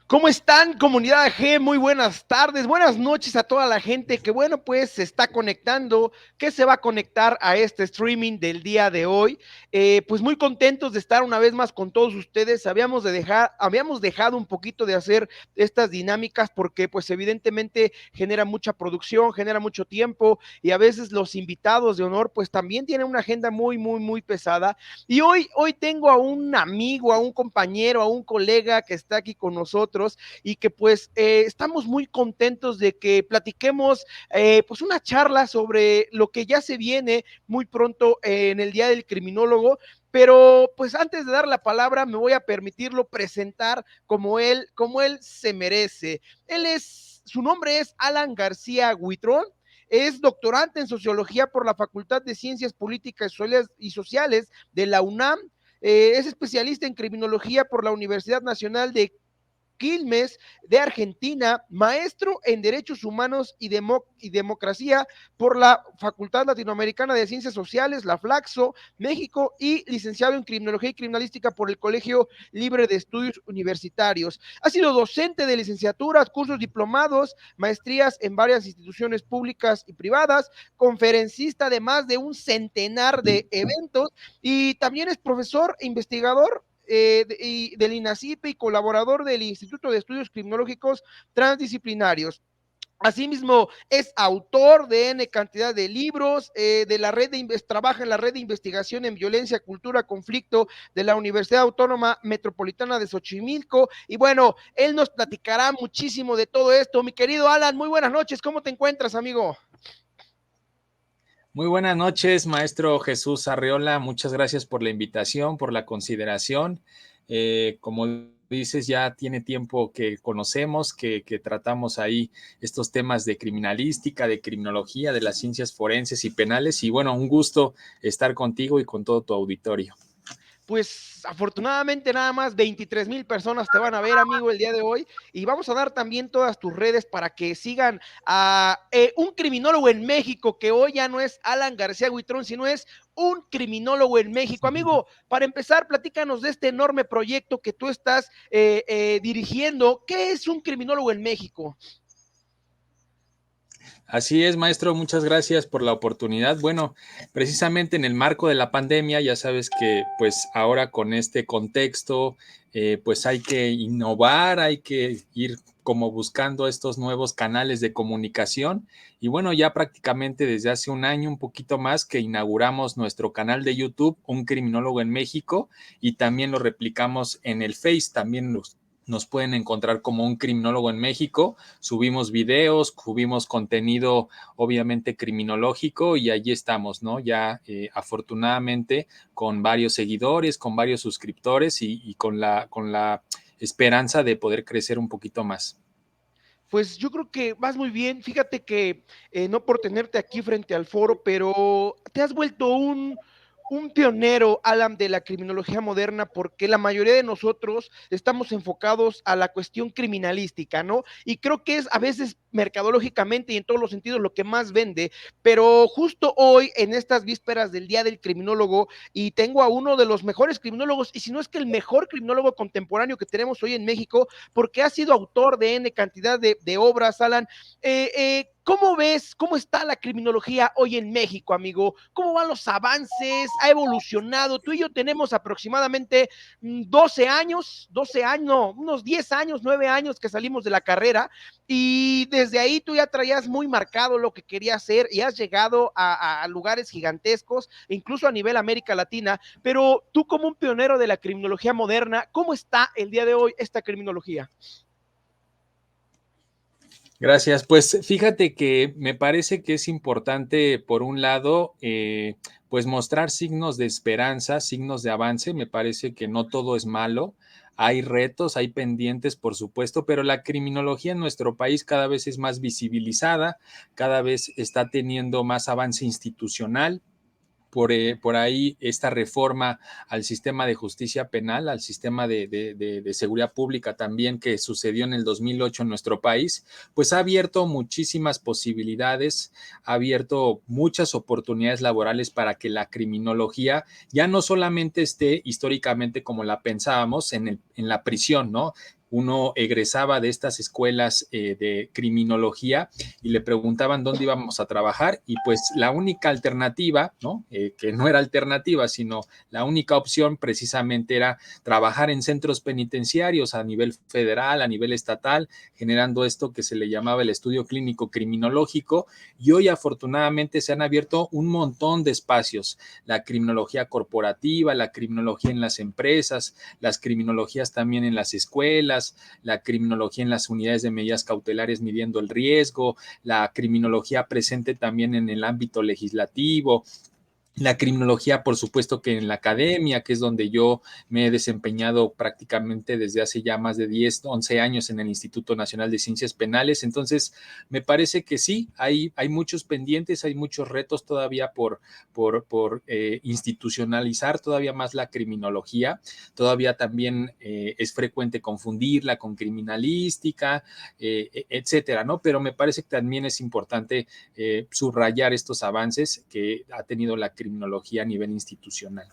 ¿Cómo están, comunidad AG? Muy buenas tardes, buenas noches a toda la gente que, bueno, pues se está conectando, que se va a conectar a este streaming del día de hoy. Pues muy contentos de estar una vez más con todos ustedes. Habíamos dejado un poquito de hacer estas dinámicas porque, pues, evidentemente genera mucha producción, genera mucho tiempo y a veces los invitados de honor, pues, también tienen una agenda muy pesada. Y hoy tengo a un amigo, a un compañero, a un colega que está aquí con nosotros y que pues estamos muy contentos de que platiquemos pues una charla sobre lo que ya se viene muy pronto en el Día del Criminólogo. Pero pues antes de dar la palabra me voy a permitirlo presentar como él se merece. Su nombre es Alan García Huitrón. Es doctorante en sociología por la Facultad de Ciencias Políticas y Sociales de la UNAM. Es especialista en criminología por la Universidad Nacional de Quilmes de Argentina, maestro en Derechos Humanos y Democracia por la Facultad Latinoamericana de Ciencias Sociales, la Flaxo, México, y licenciado en Criminología y Criminalística por el Colegio Libre de Estudios Universitarios. Ha sido docente de licenciaturas, cursos diplomados, maestrías en varias instituciones públicas y privadas, conferencista de más de un centenar de eventos y también es profesor e investigador del INACIPE y colaborador del Instituto de Estudios Criminológicos Transdisciplinarios. Asimismo, es autor de N cantidad de libros, trabaja en la red de investigación en violencia, cultura, conflicto de la Universidad Autónoma Metropolitana de Xochimilco. Y bueno, él nos platicará muchísimo de todo esto. Mi querido Alan, muy buenas noches. ¿Cómo te encuentras, amigo? Muy buenas noches, maestro Jesús Arreola. Muchas gracias por la invitación, por la consideración. Como dices, ya tiene tiempo que conocemos, que tratamos ahí estos temas de criminalística, de criminología, de las ciencias forenses y penales. Y bueno, un gusto estar contigo y con todo tu auditorio. Pues afortunadamente nada más 23,000 personas te van a ver, amigo, el día de hoy. Y vamos a dar también todas tus redes para que sigan a un criminólogo en México, que hoy ya no es Alan García Huitrón, sino es un criminólogo en México. Amigo, para empezar, platícanos de este enorme proyecto que tú estás dirigiendo. ¿Qué es un criminólogo en México? Así es, maestro, muchas gracias por la oportunidad. Bueno, precisamente en el marco de la pandemia, ya sabes que pues ahora con este contexto, pues hay que innovar, hay que ir como buscando estos nuevos canales de comunicación. Y bueno, ya prácticamente desde hace un año, un poquito más, que inauguramos nuestro canal de YouTube, Un Criminólogo en México, y también lo replicamos en el Face, también nos pueden encontrar como Un Criminólogo en México. Subimos videos, subimos contenido obviamente criminológico y allí estamos, ¿no? Ya afortunadamente con varios seguidores, con varios suscriptores y con la esperanza de poder crecer un poquito más. Pues yo creo que vas muy bien. Fíjate que no por tenerte aquí frente al foro, pero te has vuelto un pionero, Alan, de la criminología moderna, porque la mayoría de nosotros estamos enfocados a la cuestión criminalística, ¿no? Y creo que es a veces mercadológicamente y en todos los sentidos lo que más vende, pero justo hoy, en estas vísperas del Día del Criminólogo, y tengo a uno de los mejores criminólogos, y si no es que el mejor criminólogo contemporáneo que tenemos hoy en México, porque ha sido autor de N cantidad de obras, Alan. ¿Cómo ves, cómo está la criminología hoy en México, amigo? ¿Cómo van los avances? ¿Ha evolucionado? Tú y yo tenemos aproximadamente 12 años, no, unos 10 años, 9 años que salimos de la carrera y desde ahí tú ya traías muy marcado lo que querías hacer y has llegado a lugares gigantescos, incluso a nivel América Latina, pero tú como un pionero de la criminología moderna, ¿cómo está el día de hoy esta criminología? Gracias. Pues fíjate que me parece que es importante, por un lado, pues mostrar signos de esperanza, signos de avance. Me parece que no todo es malo. Hay retos, hay pendientes, por supuesto, pero la criminología en nuestro país cada vez es más visibilizada, cada vez está teniendo más avance institucional. Por ahí esta reforma al sistema de justicia penal, al sistema de seguridad pública también que sucedió en el 2008 en nuestro país, pues ha abierto muchísimas posibilidades, ha abierto muchas oportunidades laborales para que la criminología ya no solamente esté históricamente como la pensábamos en la prisión, ¿no? uno egresaba de estas escuelas de criminología y le preguntaban dónde íbamos a trabajar y pues la única alternativa, ¿no? Que no era alternativa, sino la única opción precisamente era trabajar en centros penitenciarios a nivel federal, a nivel estatal, generando esto que se le llamaba el estudio clínico criminológico, y hoy afortunadamente se han abierto un montón de espacios, la criminología corporativa, la criminología en las empresas, las criminologías también en las escuelas, la criminología en las unidades de medidas cautelares midiendo el riesgo, la criminología presente también en el ámbito legislativo, la criminología, por supuesto que en la academia, que es donde yo me he desempeñado prácticamente desde hace ya más de 10, 11 años en el Instituto Nacional de Ciencias Penales. Entonces, me parece que sí, hay muchos pendientes, hay muchos retos todavía por institucionalizar todavía más la criminología. Todavía también es frecuente confundirla con criminalística, etcétera, ¿no? Pero me parece que también es importante subrayar estos avances que ha tenido la criminología a nivel institucional.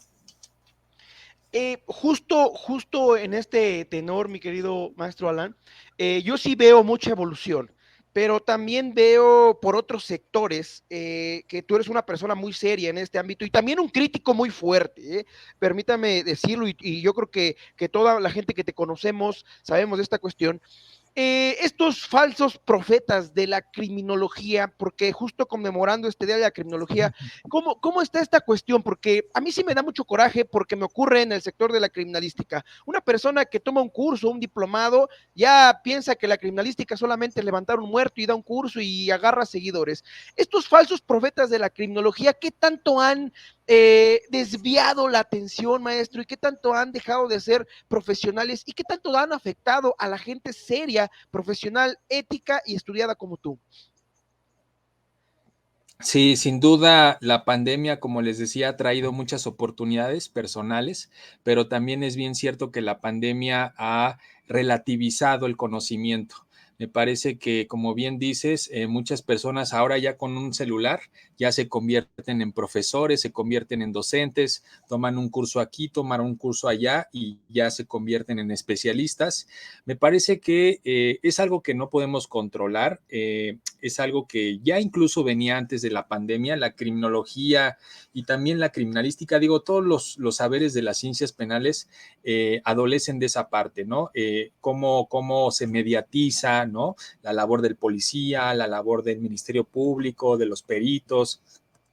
Justo en este tenor, mi querido maestro Alan, yo sí veo mucha evolución, pero también veo por otros sectores que tú eres una persona muy seria en este ámbito y también un crítico muy fuerte, permítame decirlo, y yo creo que toda la gente que te conocemos sabemos de esta cuestión. Estos falsos profetas de la criminología, porque justo conmemorando este día de la criminología, ¿cómo está esta cuestión? Porque a mí sí me da mucho coraje porque me ocurre en el sector de la criminalística. Una persona que toma un curso, un diplomado, ya piensa que la criminalística solamente es levantar un muerto y da un curso y agarra seguidores. Estos falsos profetas de la criminología, ¿qué tanto han desviado la atención, maestro? ¿Y qué tanto han dejado de ser profesionales? ¿Y qué tanto han afectado a la gente seria, profesional, ética y estudiada como tú? Sí, sin duda la pandemia, como les decía, ha traído muchas oportunidades personales, pero también es bien cierto que la pandemia ha relativizado el conocimiento. Me parece que, como bien dices, muchas personas ahora ya con un celular ya se convierten en profesores, se convierten en docentes, toman un curso aquí, toman un curso allá y ya se convierten en especialistas. Me parece que es algo que no podemos controlar, es algo que ya incluso venía antes de la pandemia, la criminología y también la criminalística, digo, todos los saberes de las ciencias penales adolecen de esa parte, ¿no? Cómo se mediatiza, ¿no? La labor del policía, la labor del Ministerio Público, de los peritos,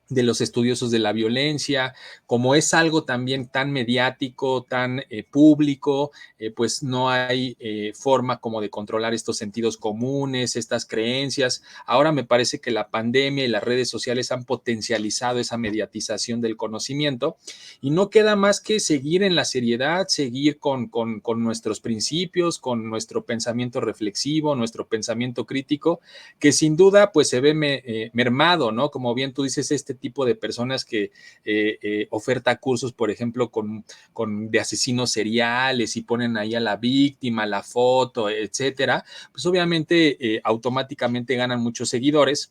de los estudiosos de la violencia, como es algo también tan mediático, tan público, pues no hay forma como de controlar estos sentidos comunes, estas creencias. Ahora me parece que la pandemia y las redes sociales han potencializado esa mediatización del conocimiento y no queda más que seguir en la seriedad, seguir con nuestros principios, con nuestro pensamiento reflexivo, nuestro pensamiento crítico, que sin duda pues se ve mermado, ¿no? Como bien tú dices, este tipo de personas que oferta cursos, por ejemplo, de asesinos seriales y ponen ahí a la víctima, la foto, etcétera, pues obviamente automáticamente ganan muchos seguidores,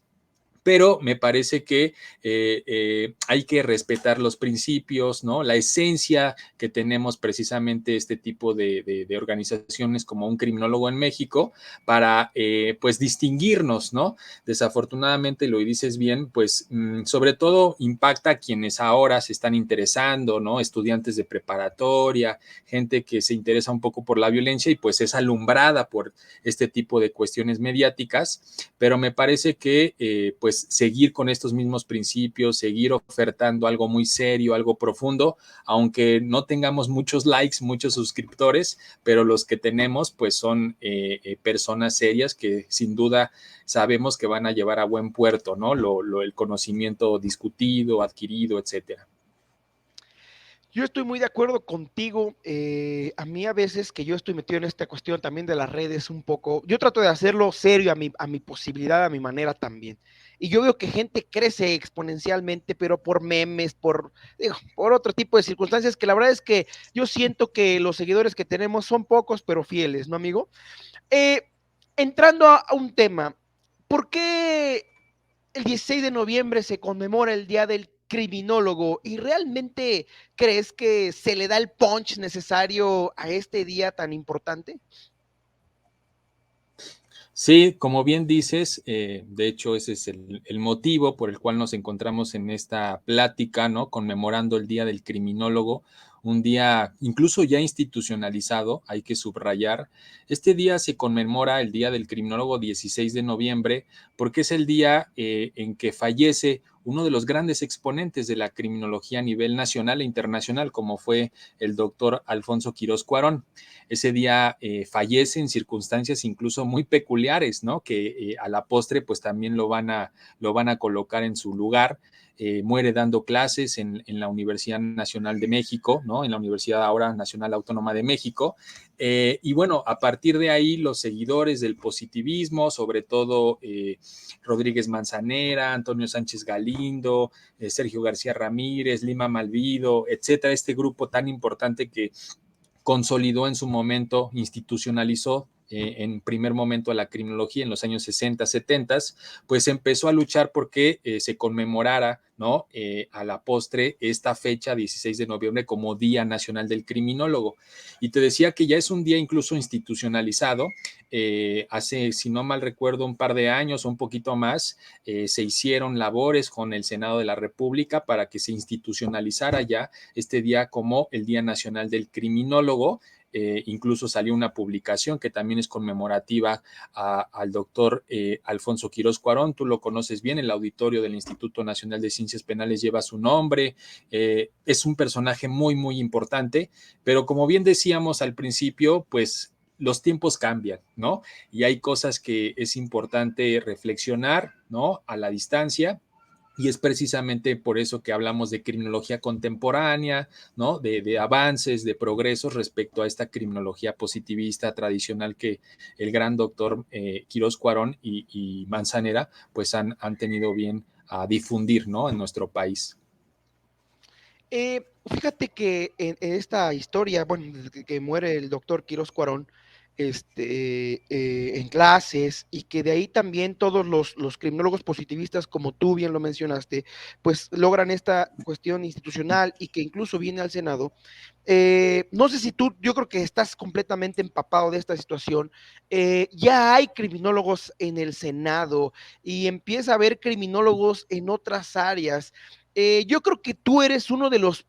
pero me parece que hay que respetar los principios, ¿no? La esencia que tenemos precisamente este tipo de organizaciones como un criminólogo en México para, pues, distinguirnos, ¿no? Desafortunadamente, lo dices bien, pues, sobre todo impacta a quienes ahora se están interesando, ¿no? Estudiantes de preparatoria, gente que se interesa un poco por la violencia y pues es alumbrada por este tipo de cuestiones mediáticas, pero me parece que pues seguir con estos mismos principios, seguir ofertando algo muy serio, algo profundo, aunque no tengamos muchos likes, muchos suscriptores, pero los que tenemos pues son personas serias que sin duda sabemos que van a llevar a buen puerto, ¿no? El conocimiento discutido, adquirido, etcétera. Yo estoy muy de acuerdo contigo. A mí a veces que yo estoy metido en esta cuestión también de las redes un poco, yo trato de hacerlo serio a mi posibilidad, a mi manera también. Y yo veo que gente crece exponencialmente, pero por memes, por otro tipo de circunstancias, que la verdad es que yo siento que los seguidores que tenemos son pocos, pero fieles, ¿no, amigo? Eh, Entrando a un tema, ¿por qué el 16 de noviembre se conmemora el Día del Criminólogo y realmente crees que se le da el punch necesario a este día tan importante? Sí, como bien dices, de hecho ese es el motivo por el cual nos encontramos en esta plática, ¿no? Conmemorando el Día del Criminólogo, un día incluso ya institucionalizado, hay que subrayar. Este día se conmemora el Día del Criminólogo 16 de noviembre porque es el día en que fallece uno de los grandes exponentes de la criminología a nivel nacional e internacional, como fue el doctor Alfonso Quirós Cuarón. Ese día fallece en circunstancias incluso muy peculiares, ¿no? Que a la postre pues también lo van a colocar en su lugar. Muere dando clases en la Universidad Nacional de México, ¿no? En la Universidad ahora Nacional Autónoma de México. Y bueno, a partir de ahí los seguidores del positivismo, sobre todo Rodríguez Manzanera, Antonio Sánchez Galindo, Sergio García Ramírez, Lima Malvido, etcétera, este grupo tan importante que consolidó en su momento, institucionalizó en primer momento a la criminología en los años 60, 70, pues empezó a luchar porque se conmemorara, ¿no? A la postre esta fecha, 16 de noviembre, como Día Nacional del Criminólogo. Y te decía que ya es un día incluso institucionalizado. Hace, si no mal recuerdo, un par de años o un poquito más, se hicieron labores con el Senado de la República para que se institucionalizara ya este día como el Día Nacional del Criminólogo. Incluso salió una publicación que también es conmemorativa al doctor Alfonso Quirós Cuarón, tú lo conoces bien, el auditorio del Instituto Nacional de Ciencias Penales lleva su nombre, es un personaje muy, muy importante, pero como bien decíamos al principio, pues los tiempos cambian, ¿no? Y hay cosas que es importante reflexionar, ¿no? A la distancia, y es precisamente por eso que hablamos de criminología contemporánea, ¿no? De avances, de progresos respecto a esta criminología positivista tradicional que el gran doctor Quirós Cuarón y Manzanera pues han tenido bien a difundir, ¿no? En nuestro país. Fíjate que en esta historia, bueno, desde que muere el doctor Quirós Cuarón, en clases, y que de ahí también todos los criminólogos positivistas, como tú bien lo mencionaste, pues logran esta cuestión institucional y que incluso viene al Senado. No sé si tú, yo creo que estás completamente empapado de esta situación. Ya hay criminólogos en el Senado y empieza a haber criminólogos en otras áreas. Yo creo que tú eres uno de los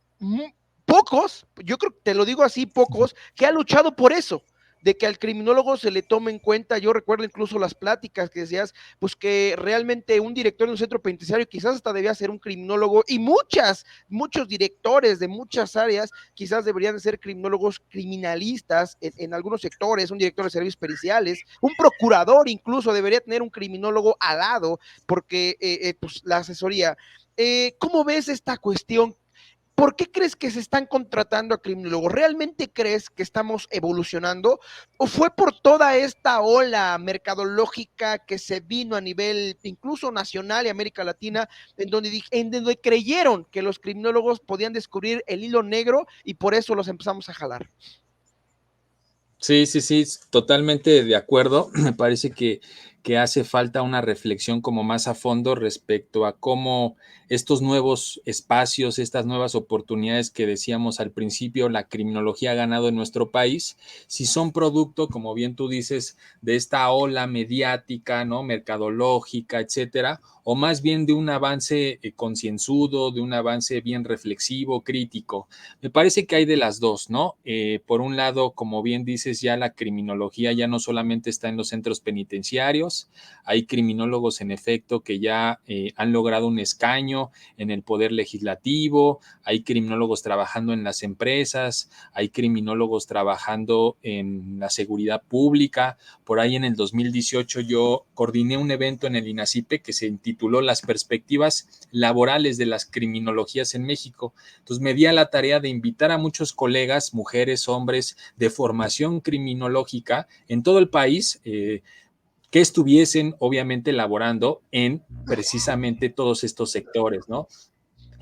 pocos, yo creo que te lo digo así, pocos, que ha luchado por eso, de que al criminólogo se le tome en cuenta. Yo recuerdo incluso las pláticas que decías, pues que realmente un director de un centro penitenciario quizás hasta debía ser un criminólogo, y muchos directores de muchas áreas quizás deberían de ser criminólogos criminalistas en algunos sectores, un director de servicios periciales, un procurador incluso debería tener un criminólogo al lado, porque pues la asesoría. ¿Cómo ves esta cuestión? ¿Por qué crees que se están contratando a criminólogos? ¿Realmente crees que estamos evolucionando? ¿O fue por toda esta ola mercadológica que se vino a nivel incluso nacional y América Latina, en donde creyeron que los criminólogos podían descubrir el hilo negro y por eso los empezamos a jalar? Sí, sí, sí, totalmente de acuerdo. Me parece que hace falta una reflexión como más a fondo respecto a cómo estos nuevos espacios, estas nuevas oportunidades que decíamos al principio, la criminología ha ganado en nuestro país, si son producto, como bien tú dices, de esta ola mediática, ¿no? Mercadológica, etcétera, o más bien de un avance concienzudo, de un avance bien reflexivo, crítico. Me parece que hay de las dos, ¿no? Por un lado, como bien dices, ya la criminología ya no solamente está en los centros penitenciarios, hay criminólogos en efecto que ya han logrado un escaño en el poder legislativo, hay criminólogos trabajando en las empresas, hay criminólogos trabajando en la seguridad pública. Por ahí en el 2018 yo coordiné un evento en el INACIPE que se intituló Las perspectivas laborales de las criminologías en México. Entonces me di a la tarea de invitar a muchos colegas, mujeres, hombres, de formación criminológica en todo el país, que estuviesen obviamente laborando en precisamente todos estos sectores, ¿no?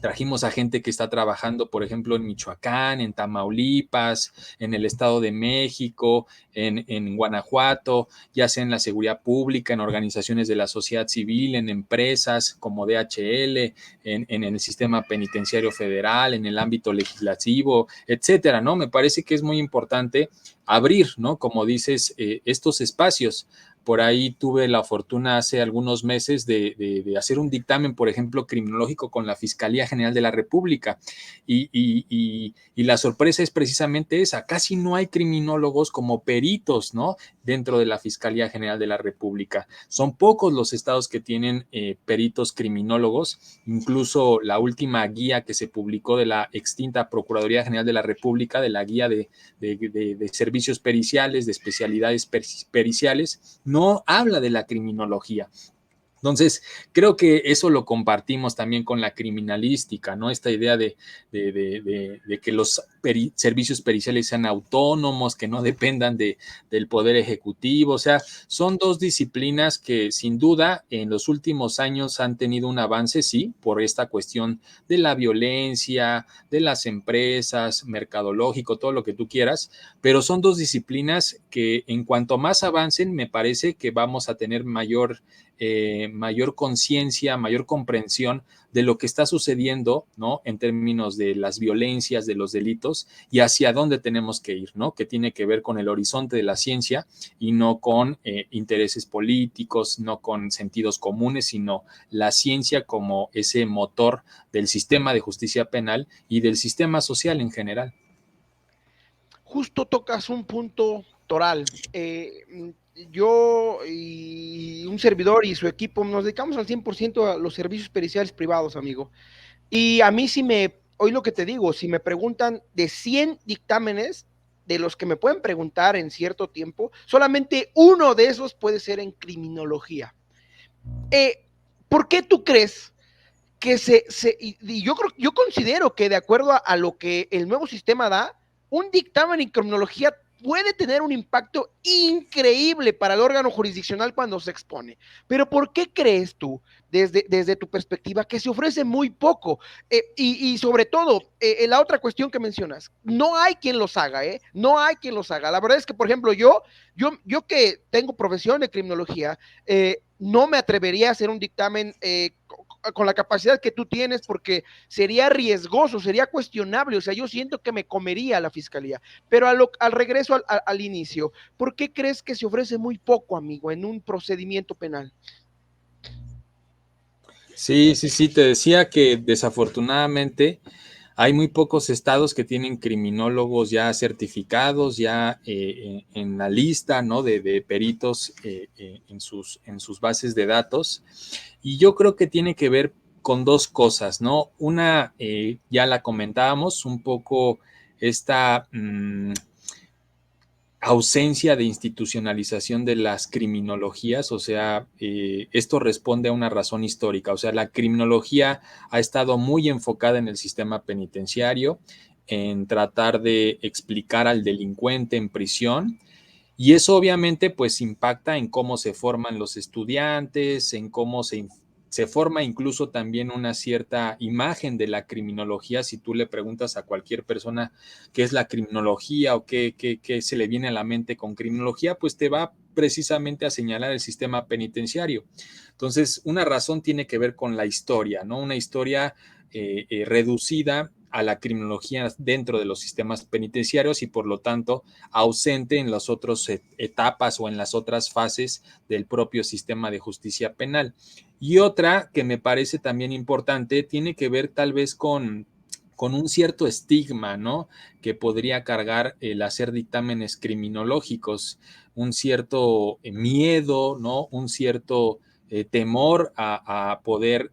Trajimos a gente que está trabajando, por ejemplo, en Michoacán, en Tamaulipas, en el Estado de México, en Guanajuato, ya sea en la seguridad pública, en organizaciones de la sociedad civil, en empresas como DHL, en el sistema penitenciario federal, en el ámbito legislativo, etcétera, ¿no? Me parece que es muy importante abrir, ¿no? Como dices, estos espacios. Por ahí tuve la fortuna hace algunos meses de hacer un dictamen, por ejemplo, criminológico con la Fiscalía General de la República. Y la sorpresa es precisamente esa. Casi no hay criminólogos como peritos, ¿no? Dentro de la Fiscalía General de la República. Son pocos los estados que tienen peritos criminólogos. Incluso la última guía que se publicó de la extinta Procuraduría General de la República, de la guía de servicios periciales, de especialidades periciales, no habla de la criminología. Entonces, creo que eso lo compartimos también con la criminalística, ¿no? Esta idea de que los servicios periciales sean autónomos, que no dependan del Poder Ejecutivo. O sea, son dos disciplinas que sin duda en los últimos años han tenido un avance, sí, por esta cuestión de la violencia, de las empresas, mercadológico, todo lo que tú quieras, pero son dos disciplinas que en cuanto más avancen, me parece que vamos a tener mayor conciencia, mayor comprensión de lo que está sucediendo, ¿no? En términos de las violencias, de los delitos y hacia dónde tenemos que ir, ¿no? Que tiene que ver con el horizonte de la ciencia y no con intereses políticos, no con sentidos comunes, sino la ciencia como ese motor del sistema de justicia penal y del sistema social en general. Justo tocas un punto toral. Yo y un servidor y su equipo nos dedicamos al 100% a los servicios periciales privados, amigo. Y a mí hoy lo que te digo, si me preguntan de 100 dictámenes, de los que me pueden preguntar en cierto tiempo, solamente uno de esos puede ser en criminología. ¿Por qué tú crees que y yo considero que de acuerdo a lo que el nuevo sistema da, un dictamen en criminología puede tener un impacto increíble para el órgano jurisdiccional cuando se expone? Pero ¿por qué crees tú, desde tu perspectiva, que se ofrece muy poco? Y sobre todo, la otra cuestión que mencionas, no hay quien los haga, no hay quien los haga. La verdad es que, por ejemplo, yo que tengo profesión de criminología, no me atrevería a hacer un dictamen con la capacidad que tú tienes, porque sería riesgoso, sería cuestionable. O sea, yo siento que me comería la fiscalía. Pero al regreso al inicio, ¿por qué crees que se ofrece muy poco, amigo, en un procedimiento penal? Sí, sí, sí, te decía que desafortunadamente hay muy pocos estados que tienen criminólogos ya certificados, ya en la lista, ¿no? de peritos en sus bases de datos. Y yo creo que tiene que ver con dos cosas, ¿no? Una, ya la comentábamos, un poco esta ausencia de institucionalización de las criminologías. O sea, esto responde a una razón histórica. O sea, la criminología ha estado muy enfocada en el sistema penitenciario, en tratar de explicar al delincuente en prisión, y eso obviamente pues impacta en cómo se forman los estudiantes, en cómo se forma incluso también una cierta imagen de la criminología. Si tú le preguntas a cualquier persona qué es la criminología o qué se le viene a la mente con criminología, pues te va precisamente a señalar el sistema penitenciario. Entonces, una razón tiene que ver con la historia, ¿no? Una historia reducida a la criminología dentro de los sistemas penitenciarios y por lo tanto ausente en las otras etapas o en las otras fases del propio sistema de justicia penal. Y otra que me parece también importante tiene que ver tal vez con un cierto estigma, ¿no? Que podría cargar el hacer dictámenes criminológicos, un cierto miedo, ¿no? Un cierto temor a poder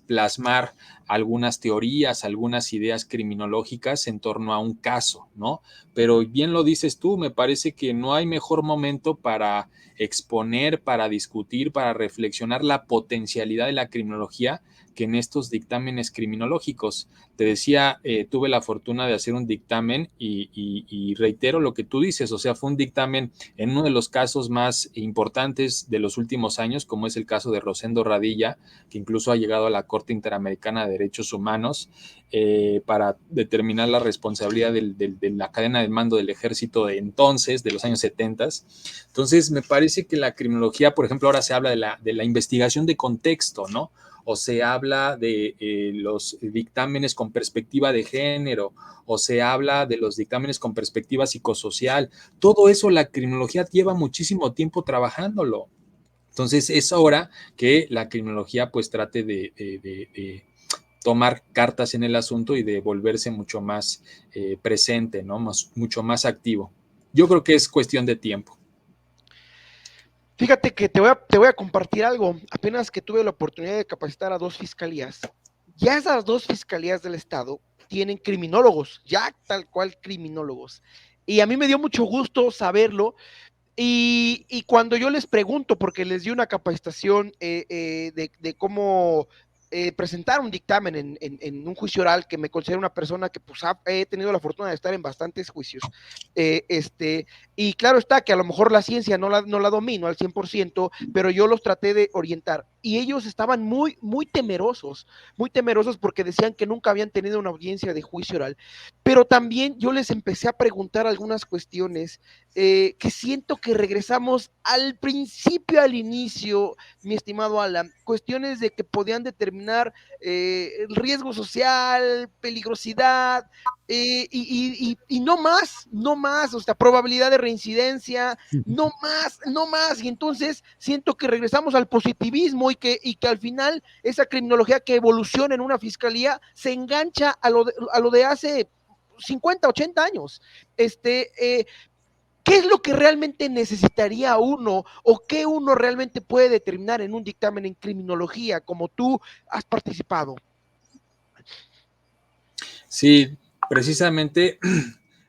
plasmar algunas teorías, algunas ideas criminológicas en torno a un caso, ¿no? Pero bien lo dices tú, me parece que no hay mejor momento para exponer, para discutir, para reflexionar la potencialidad de la criminología que en estos dictámenes criminológicos. Te decía, tuve la fortuna de hacer un dictamen y reitero lo que tú dices. O sea, fue un dictamen en uno de los casos más importantes de los últimos años, como es el caso de Rosendo Radilla, que incluso ha llegado a la Corte Interamericana de Derechos Humanos para determinar la responsabilidad de la cadena de mando del ejército de entonces, de los años 70. Entonces, me parece que la criminología, por ejemplo, ahora se habla de la investigación de contexto, ¿no? o se habla de los dictámenes con perspectiva de género, o se habla de los dictámenes con perspectiva psicosocial. Todo eso la criminología lleva muchísimo tiempo trabajándolo. Entonces es hora que la criminología pues trate de tomar cartas en el asunto y de volverse mucho más presente, ¿no? Mucho más activo. Yo creo que es cuestión de tiempo. Fíjate que te voy a compartir algo. Apenas que tuve la oportunidad de capacitar a 2 fiscalías, ya esas 2 fiscalías del Estado tienen criminólogos, ya tal cual criminólogos. Y a mí me dio mucho gusto saberlo. Y cuando yo les pregunto, porque les di una capacitación de cómo presentar un dictamen en un juicio oral, que me considero una persona que pues he tenido la fortuna de estar en bastantes juicios, y claro está que a lo mejor la ciencia no la domino al 100%, pero yo los traté de orientar y ellos estaban muy temerosos porque decían que nunca habían tenido una audiencia de juicio oral, pero también yo les empecé a preguntar algunas cuestiones que siento que regresamos al principio, al inicio, mi estimado Alan, cuestiones de que podían determinar el riesgo social, peligrosidad, y no más, no más, o sea, probabilidad de reincidencia, no más, no más. Y entonces siento que regresamos al positivismo y que al final esa criminología que evoluciona en una fiscalía se engancha a lo de hace 50, 80 años. ¿Qué es lo que realmente necesitaría uno o qué uno realmente puede determinar en un dictamen en criminología como tú has participado? Sí, precisamente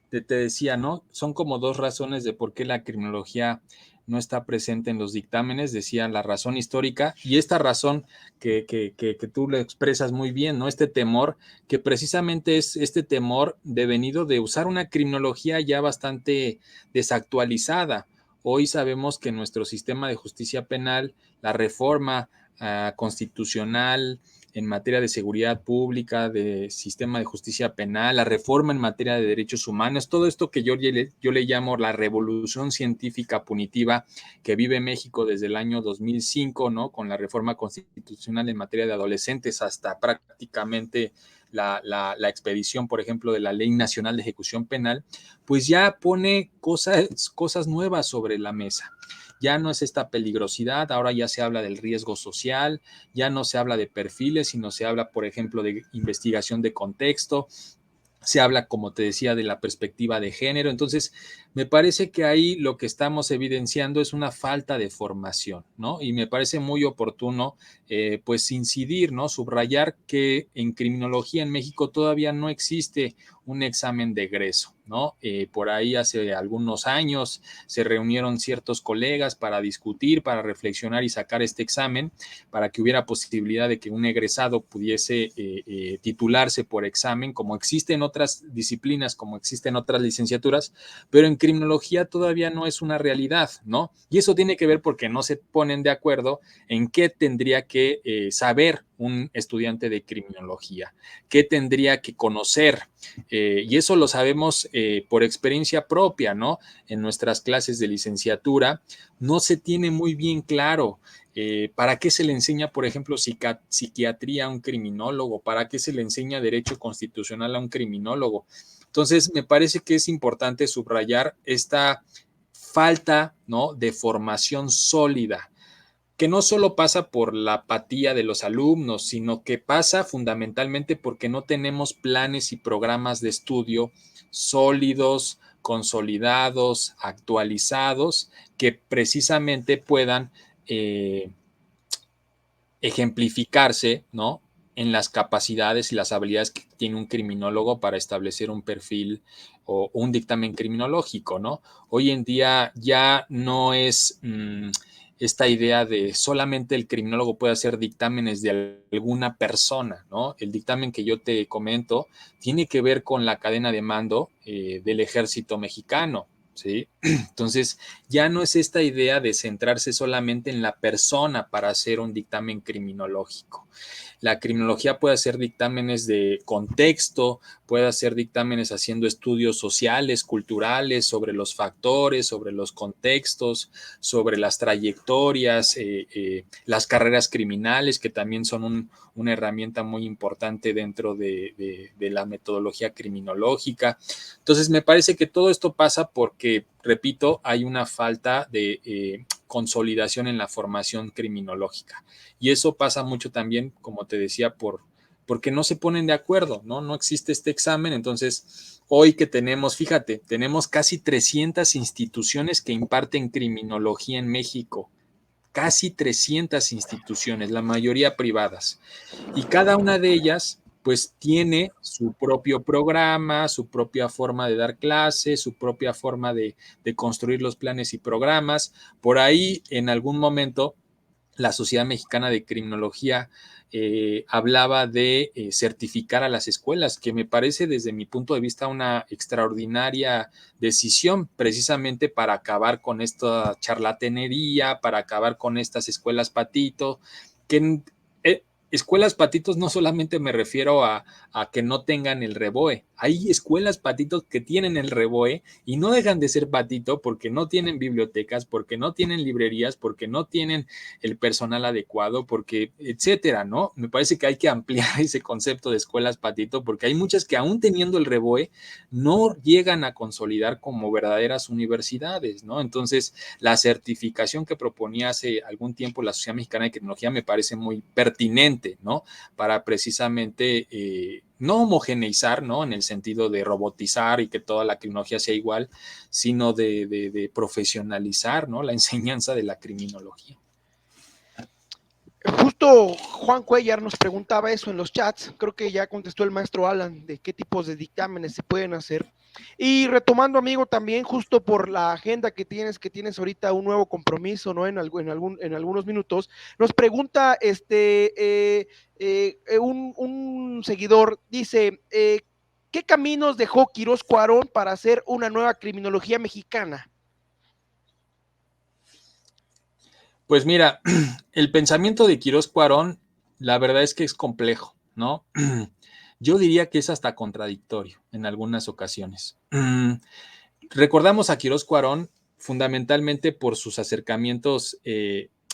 te decía, ¿no? Son como dos razones de por qué la criminología no está presente en los dictámenes, decía la razón histórica y esta razón que tú le expresas muy bien, ¿no? Este temor, que precisamente es este temor devenido de usar una criminología ya bastante desactualizada. Hoy sabemos que nuestro sistema de justicia penal, la reforma constitucional, en materia de seguridad pública, de sistema de justicia penal, la reforma en materia de derechos humanos, todo esto que yo le llamo la revolución científica punitiva que vive México desde el año 2005, ¿no? Con la reforma constitucional en materia de adolescentes hasta prácticamente la expedición, por ejemplo, de la Ley Nacional de Ejecución Penal, pues ya pone cosas nuevas sobre la mesa. Ya no es esta peligrosidad, ahora ya se habla del riesgo social, ya no se habla de perfiles, sino se habla, por ejemplo, de investigación de contexto, se habla, como te decía, de la perspectiva de género. Entonces, me parece que ahí lo que estamos evidenciando es una falta de formación, ¿no? Y me parece muy oportuno, pues, incidir, ¿no? Subrayar que en criminología en México todavía no existe un examen de egreso, ¿no? Por ahí hace algunos años se reunieron ciertos colegas para discutir, para reflexionar y sacar este examen, para que hubiera posibilidad de que un egresado pudiese titularse por examen, como existe en otras disciplinas, como existen otras licenciaturas, pero en criminología todavía no es una realidad, ¿no? Y eso tiene que ver porque no se ponen de acuerdo en qué tendría que saber un estudiante de criminología, qué tendría que conocer, y eso lo sabemos por experiencia propia, ¿no? En nuestras clases de licenciatura no se tiene muy bien claro ¿para qué se le enseña, por ejemplo, psiquiatría a un criminólogo? ¿Para qué se le enseña derecho constitucional a un criminólogo? Entonces, me parece que es importante subrayar esta falta, ¿no? De formación sólida, que no solo pasa por la apatía de los alumnos, sino que pasa fundamentalmente porque no tenemos planes y programas de estudio sólidos, consolidados, actualizados, que precisamente puedan ejemplificarse, ¿no? En las capacidades y las habilidades que tiene un criminólogo para establecer un perfil o un dictamen criminológico, ¿no? Hoy en día ya no es esta idea de solamente el criminólogo puede hacer dictámenes de alguna persona, ¿no? El dictamen que yo te comento tiene que ver con la cadena de mando del ejército mexicano, ¿sí? Entonces, ya no es esta idea de centrarse solamente en la persona para hacer un dictamen criminológico. La criminología puede hacer dictámenes de contexto, puede hacer dictámenes haciendo estudios sociales, culturales, sobre los factores, sobre los contextos, sobre las trayectorias, las carreras criminales, que también son una herramienta muy importante dentro de la metodología criminológica. Entonces, me parece que todo esto pasa porque, repito, hay una falta de consolidación en la formación criminológica. Y eso pasa mucho también, como te decía, porque no se ponen de acuerdo, ¿no? No existe este examen. Entonces, hoy que tenemos, fíjate, tenemos casi 300 instituciones que imparten criminología en México. Casi 300 instituciones, la mayoría privadas. Y cada una de ellas pues tiene su propio programa, su propia forma de dar clases, su propia forma de construir los planes y programas. Por ahí, en algún momento, la Sociedad Mexicana de Criminología hablaba de certificar a las escuelas, que me parece desde mi punto de vista una extraordinaria decisión, precisamente para acabar con esta charlatanería, para acabar con estas escuelas patito, que escuelas patitos no solamente me refiero a que no tengan el REBOE, hay escuelas patitos que tienen el REBOE y no dejan de ser patito porque no tienen bibliotecas, porque no tienen librerías, porque no tienen el personal adecuado, porque etcétera, ¿no? Me parece que hay que ampliar ese concepto de escuelas patito porque hay muchas que aún teniendo el REBOE no llegan a consolidar como verdaderas universidades, ¿no? Entonces, la certificación que proponía hace algún tiempo la Sociedad Mexicana de Criminología me parece muy pertinente, ¿no? Para precisamente no homogeneizar, ¿no? En el sentido de robotizar y que toda la criminología sea igual, sino de profesionalizar, ¿no? La enseñanza de la criminología. Justo Juan Cuellar nos preguntaba eso en los chats, creo que ya contestó el maestro Alan de qué tipos de dictámenes se pueden hacer. Y retomando, amigo, también justo por la agenda que tienes ahorita un nuevo compromiso, ¿no? En algunos minutos, nos pregunta un seguidor, dice, ¿qué caminos dejó Quirós Cuarón para hacer una nueva criminología mexicana? Pues mira, el pensamiento de Quirós Cuarón, la verdad es que es complejo, ¿no? Yo diría que es hasta contradictorio en algunas ocasiones. Recordamos a Quirós Cuarón fundamentalmente por sus acercamientos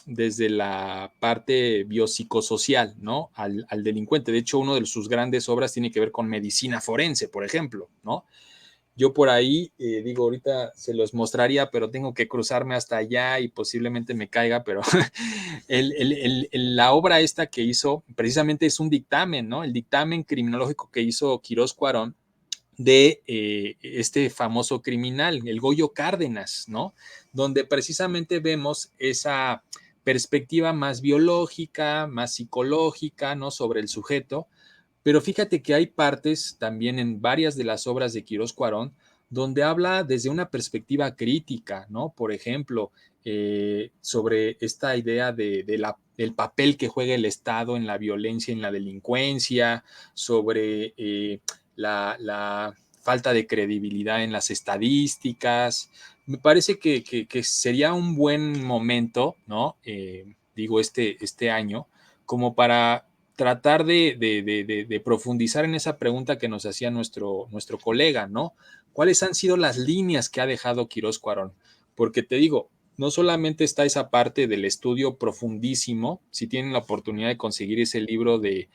desde la parte biopsicosocial, ¿no? Al delincuente. De hecho, una de sus grandes obras tiene que ver con medicina forense, por ejemplo, ¿no? Yo por ahí, digo, ahorita se los mostraría, pero tengo que cruzarme hasta allá y posiblemente me caiga, pero la obra esta que hizo precisamente es un dictamen, ¿no? El dictamen criminológico que hizo Quirós Cuarón de este famoso criminal, el Goyo Cárdenas, ¿no? Donde precisamente vemos esa perspectiva más biológica, más psicológica, ¿no? Sobre el sujeto, pero fíjate que hay partes también en varias de las obras de Quirós Cuarón donde habla desde una perspectiva crítica, ¿no? Por ejemplo, sobre esta idea del papel que juega el Estado en la violencia y en la delincuencia, sobre la falta de credibilidad en las estadísticas. Me parece que sería un buen momento, ¿no? Digo, este año, como para tratar de profundizar en esa pregunta que nos hacía nuestro colega, ¿no? ¿Cuáles han sido las líneas que ha dejado Quirós Cuarón? Porque te digo, no solamente está esa parte del estudio profundísimo, si tienen la oportunidad de conseguir ese libro de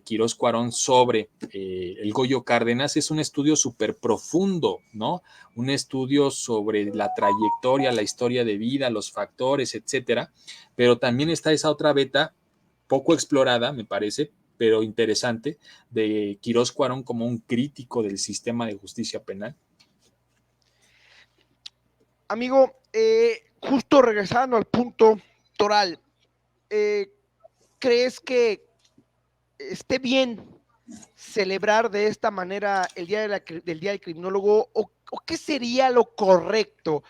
Quirós Cuarón sobre el Goyo Cárdenas, es un estudio súper profundo, ¿no? Un estudio sobre la trayectoria, la historia de vida, los factores, etcétera, pero también está esa otra beta poco explorada, me parece, pero interesante, de Quirós Cuarón como un crítico del sistema de justicia penal. Amigo, justo regresando al punto toral, ¿crees que esté bien celebrar de esta manera el día del Día del Criminólogo o qué sería lo correcto?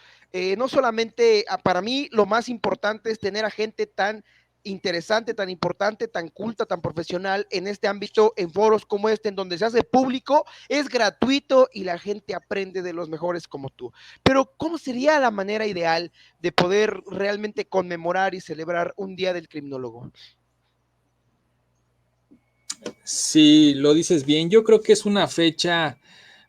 No solamente, para mí, lo más importante es tener a gente tan interesante, tan importante, tan culta, tan profesional en este ámbito, en foros como este, en donde se hace público, es gratuito y la gente aprende de los mejores como tú. Pero, ¿cómo sería la manera ideal de poder realmente conmemorar y celebrar un día del criminólogo? Sí, lo dices bien. Yo creo que es una fecha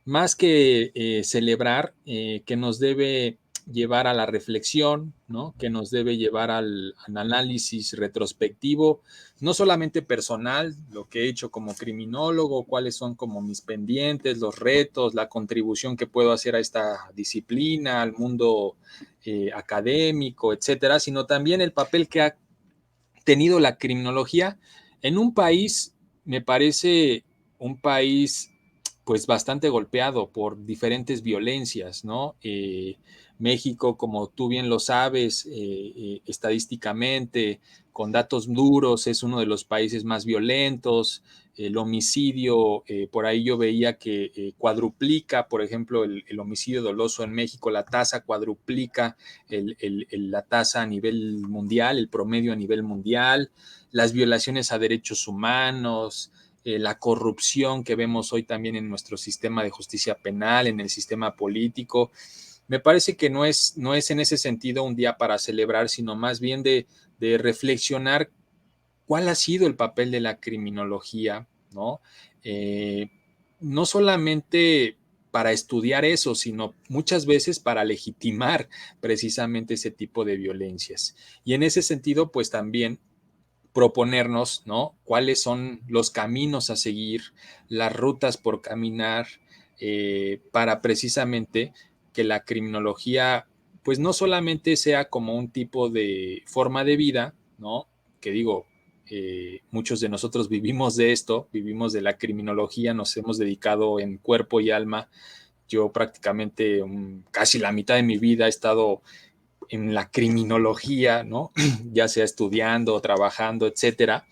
más que celebrar, que nos debe llevar a la reflexión, ¿no? Que nos debe llevar al análisis retrospectivo, no solamente personal, lo que he hecho como criminólogo, cuáles son como mis pendientes, los retos, la contribución que puedo hacer a esta disciplina, al mundo académico, etcétera, sino también el papel que ha tenido la criminología en un país, me parece un país pues bastante golpeado por diferentes violencias, ¿no? México, como tú bien lo sabes, estadísticamente, con datos duros, es uno de los países más violentos. El homicidio, por ahí yo veía que cuadruplica, por ejemplo, el homicidio doloso en México, la tasa cuadruplica la tasa a nivel mundial, el promedio a nivel mundial, las violaciones a derechos humanos, la corrupción que vemos hoy también en nuestro sistema de justicia penal, en el sistema político. Me parece que no es en ese sentido un día para celebrar, sino más bien de reflexionar cuál ha sido el papel de la criminología, ¿no? Eh, no solamente para estudiar eso, sino muchas veces para legitimar precisamente ese tipo de violencias. Y en ese sentido, pues también proponernos, ¿no? Cuáles son los caminos a seguir, las rutas por caminar, para precisamente que la criminología, pues no solamente sea como un tipo de forma de vida, ¿no? Que digo, muchos de nosotros vivimos de esto, vivimos de la criminología, nos hemos dedicado en cuerpo y alma. Yo prácticamente casi la mitad de mi vida he estado en la criminología, ¿no? Ya sea estudiando, trabajando, etcétera,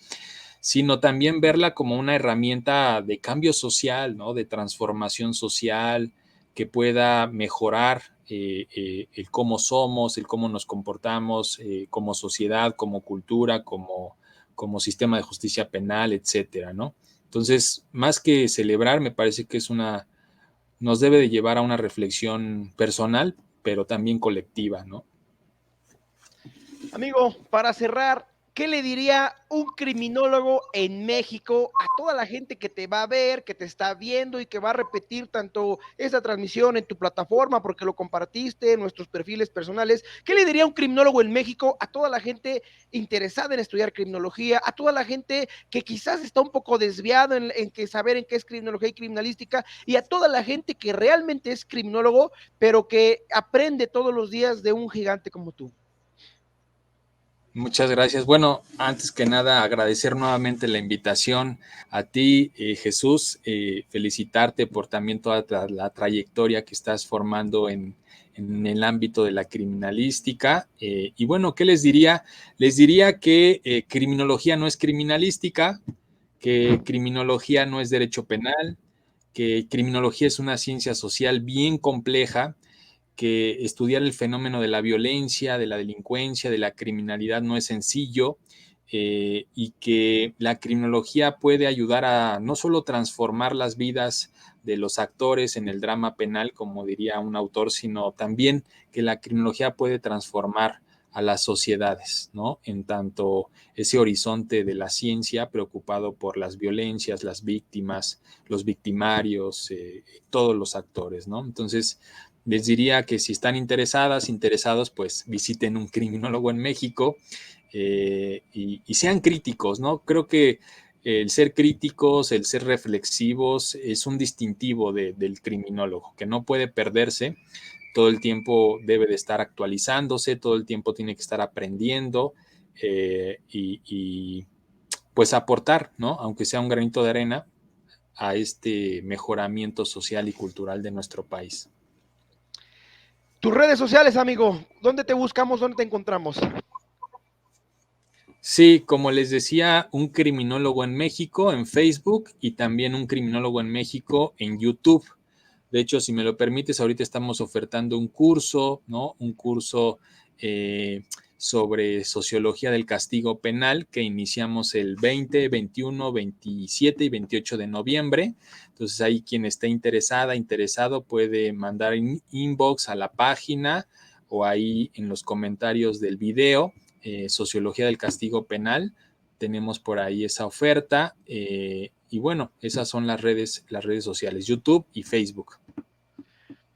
sino también verla como una herramienta de cambio social, ¿no? De transformación social, que pueda mejorar el cómo somos, el cómo nos comportamos como sociedad, como cultura, como sistema de justicia penal, etcétera, ¿no? Entonces, más que celebrar, me parece que nos debe de llevar a una reflexión personal, pero también colectiva, ¿no? Amigo, para cerrar, ¿qué le diría un criminólogo en México a toda la gente que te va a ver, que te está viendo y que va a repetir tanto esta transmisión en tu plataforma porque lo compartiste en nuestros perfiles personales? ¿Qué le diría un criminólogo en México a toda la gente interesada en estudiar criminología, a toda la gente que quizás está un poco desviado en que saber en qué es criminología y criminalística, y a toda la gente que realmente es criminólogo, pero que aprende todos los días de un gigante como tú? Muchas gracias. Bueno, antes que nada, agradecer nuevamente la invitación a ti, Jesús, felicitarte por también toda la trayectoria que estás formando en el ámbito de la criminalística. Y bueno, ¿qué les diría? Les diría que criminología no es criminalística, que criminología no es derecho penal, que criminología es una ciencia social bien compleja, que estudiar el fenómeno de la violencia, de la delincuencia, de la criminalidad no es sencillo, y que la criminología puede ayudar a no solo transformar las vidas de los actores en el drama penal, como diría un autor, sino también que la criminología puede transformar a las sociedades, ¿no? En tanto ese horizonte de la ciencia preocupado por las violencias, las víctimas, los victimarios, todos los actores, ¿no? Entonces, les diría que si están interesados, pues visiten un criminólogo en México, y sean críticos, ¿no? Creo que el ser críticos, el ser reflexivos es un distintivo del criminólogo, que no puede perderse, todo el tiempo debe de estar actualizándose, todo el tiempo tiene que estar aprendiendo, y pues aportar, ¿no? Aunque sea un granito de arena a este mejoramiento social y cultural de nuestro país. Tus redes sociales, amigo, ¿dónde te buscamos? ¿Dónde te encontramos? Sí, como les decía, un criminólogo en México en Facebook y también un criminólogo en México en YouTube. De hecho, si me lo permites, ahorita estamos ofertando un curso, ¿no? Un curso sobre sociología del castigo penal que iniciamos el 20, 21, 27 y 28 de noviembre. Entonces, ahí quien esté interesado, puede mandar inbox a la página o ahí en los comentarios del video, Sociología del Castigo Penal, tenemos por ahí esa oferta. Y bueno, esas son las redes sociales, YouTube y Facebook.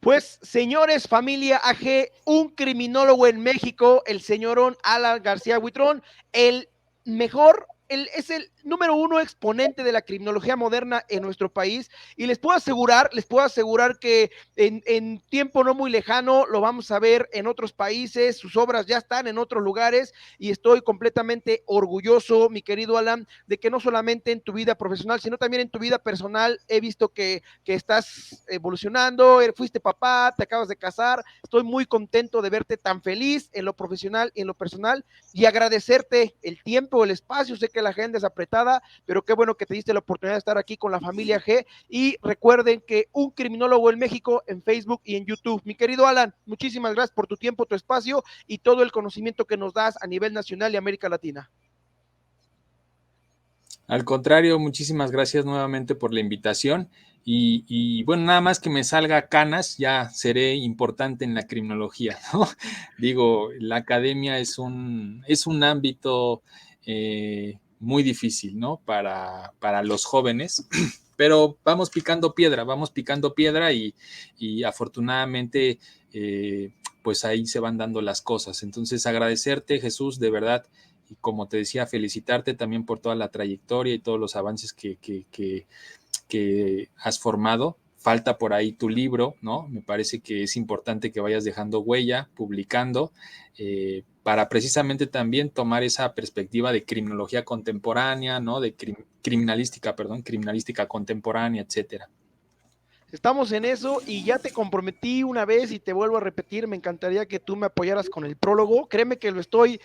Pues, señores, familia AG, un criminólogo en México, el señorón Alan García Huitrón, el mejor, es el número uno exponente de la criminología moderna en nuestro país, y les puedo asegurar que en tiempo no muy lejano lo vamos a ver en otros países, sus obras ya están en otros lugares, y estoy completamente orgulloso, mi querido Alan, de que no solamente en tu vida profesional, sino también en tu vida personal he visto que estás evolucionando, fuiste papá, te acabas de casar, estoy muy contento de verte tan feliz en lo profesional y en lo personal, y agradecerte el tiempo, el espacio, sé que la agenda es apretada, pero qué bueno que te diste la oportunidad de estar aquí con la familia G, y recuerden que un criminólogo en México en Facebook y en YouTube. Mi querido Alan, muchísimas gracias por tu tiempo, tu espacio y todo el conocimiento que nos das a nivel nacional y América Latina. Al contrario, muchísimas gracias nuevamente por la invitación y bueno, nada más que me salga canas, ya seré importante en la criminología, ¿no? Digo, la academia es un ámbito muy difícil, ¿no? Para los jóvenes, pero vamos picando piedra y afortunadamente pues ahí se van dando las cosas. Entonces agradecerte, Jesús, de verdad. Y como te decía, felicitarte también por toda la trayectoria y todos los avances que has formado. Falta por ahí tu libro, ¿no? Me parece que es importante que vayas dejando huella, publicando, para precisamente también tomar esa perspectiva de criminología contemporánea, ¿no? De criminalística contemporánea, etcétera. Estamos en eso y ya te comprometí una vez y te vuelvo a repetir, me encantaría que tú me apoyaras con el prólogo, créeme que lo estoy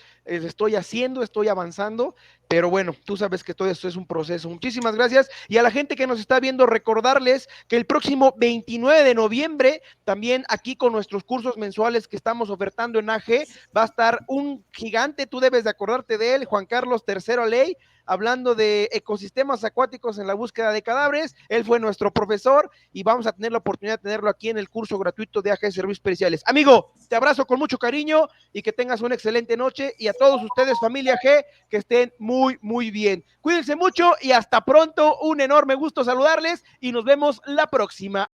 haciendo, estoy avanzando, pero bueno, tú sabes que todo esto es un proceso. Muchísimas gracias y a la gente que nos está viendo, recordarles que el próximo 29 de noviembre, también aquí con nuestros cursos mensuales que estamos ofertando en AG, va a estar un gigante, tú debes de acordarte de él, Juan Carlos III Ley, hablando de ecosistemas acuáticos en la búsqueda de cadáveres. Él fue nuestro profesor y vamos a tener la oportunidad de tenerlo aquí en el curso gratuito de AG Servicios Periciales. Amigo, te abrazo con mucho cariño y que tengas una excelente noche, y a todos ustedes, familia G, que estén muy, muy bien. Cuídense mucho y hasta pronto. Un enorme gusto saludarles y nos vemos la próxima.